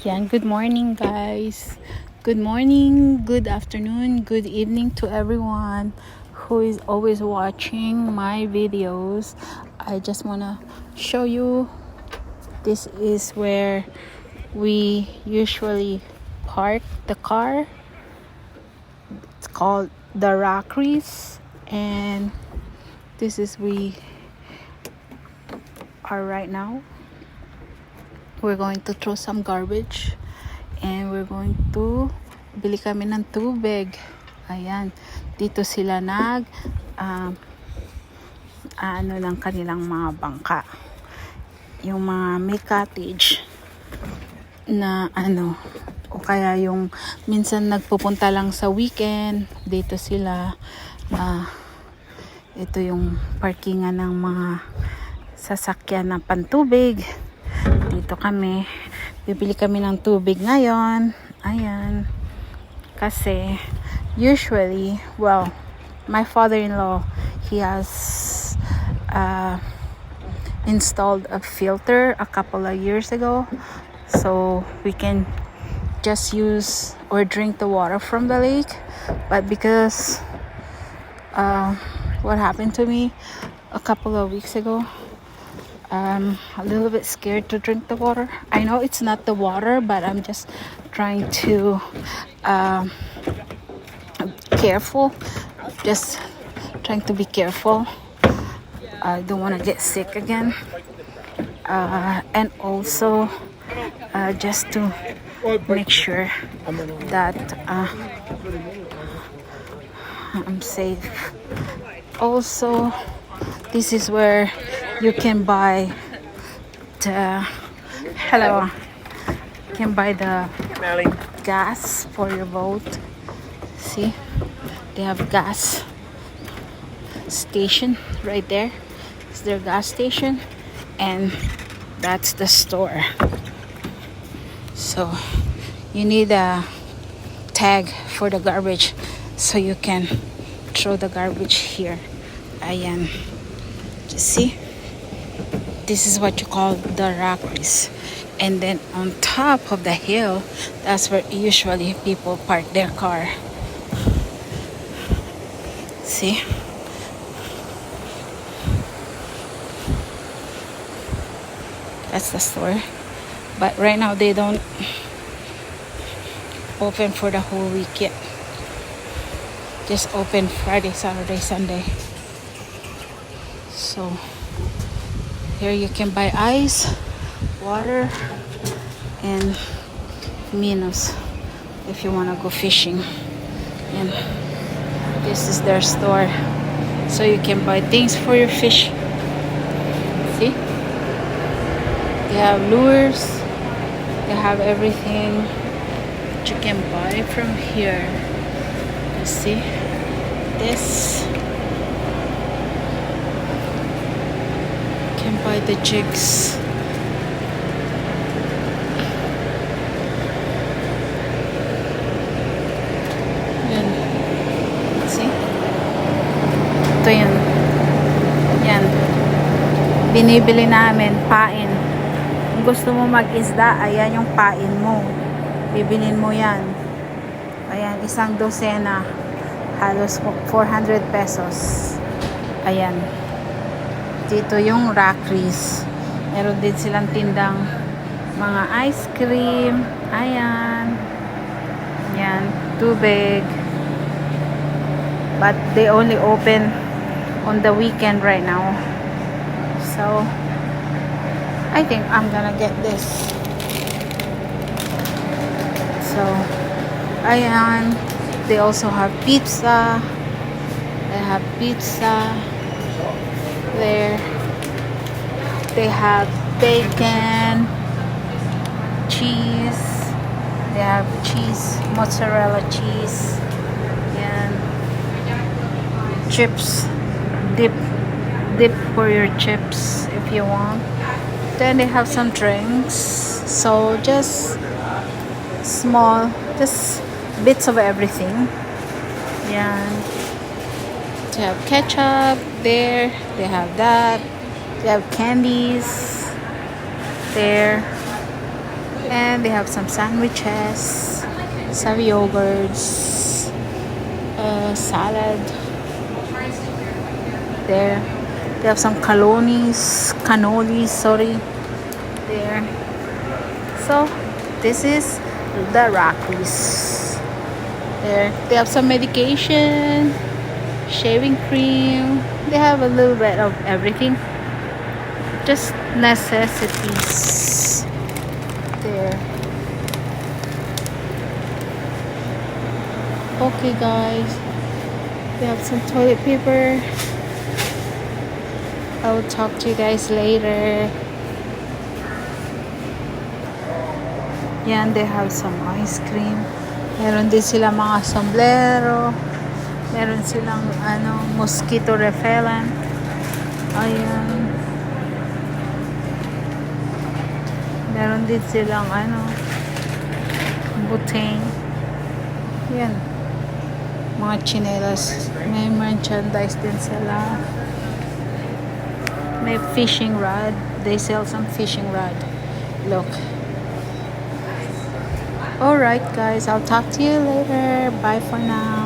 Yan, good morning guys. Good morning, good afternoon, good evening to everyone who is always watching my videos. I just want to show you, this is where we usually park the car. It's called the Rockeries, and this is we are right now. We're going to throw some garbage and we're going to bili kami ng tubig. Ayan, dito sila ano ng kanilang mga bangka, yung mga may cottage na o kaya yung minsan nagpupunta lang sa weekend, dito sila. Ito yung parkingan ng mga sasakyan ng pantubig. Dito kami, bibili kami ng tubig ngayon. Ayan, kasi usually, well, my father-in-law, he has installed a filter a couple of years ago, so we can just use or drink the water from the lake. But because what happened to me a couple of weeks ago, I'm a little bit scared to drink the water. I know it's not the water, but I'm just trying to careful, just trying to be careful. I don't want to get sick again, and also just to make sure that I'm safe. Also, this is where you can buy the gas for your boat. See, they have gas station right there. It's their gas station, and that's the store. So you need a tag for the garbage so you can throw the garbage here. Ayan, just see, this is what you call the Rockeries. And then on top of the hill, that's where usually people park their car. See, that's the store. But right now they don't open for the whole week yet. Just open Friday, Saturday, Sunday. So here you can buy ice, water, and minnows if you want to go fishing. And this is their store, so you can buy things for your fish. See, they have lures, they have everything that you can buy from here. You see this, you can buy the jigs. Yan, see, ito yun, yan, binibili namin pain. Kung gusto mo mag-isda, ayan yung pain mo, bibilin mo yan. Ayan, isang dosena, halos 400 pesos. Ayan, dito yung Rockeries. Meron din silang tindang mga ice cream. Ayan, yan, tubig. But they only open on the weekend right now, so I think I'm gonna get this. So ayan, they also have pizza. They have pizza there. They have bacon, cheese. They have cheese, mozzarella cheese, and chips, dip for your chips if you want. Then they have some drinks, so just small, just bits of everything. Yeah, they have ketchup there, they have that, they have candies there. And they have some sandwiches, some yogurts, salad. There. They have some cannolis, sorry. There. So, this is the Rockies. There. They have some medication, shaving cream. They have a little bit of everything. Just necessities. There. Okay, guys. We have some toilet paper. I will talk to you guys later. Yan, they have some ice cream. Meron din sila mga sombrero. Meron silang mosquito repellent. Ayan. Meron din silang butane. Yan. Mga chinelas. May merchandise din sila. May fishing rod. They sell some fishing rod. Look. Alright guys, I'll talk to you later. Bye for now.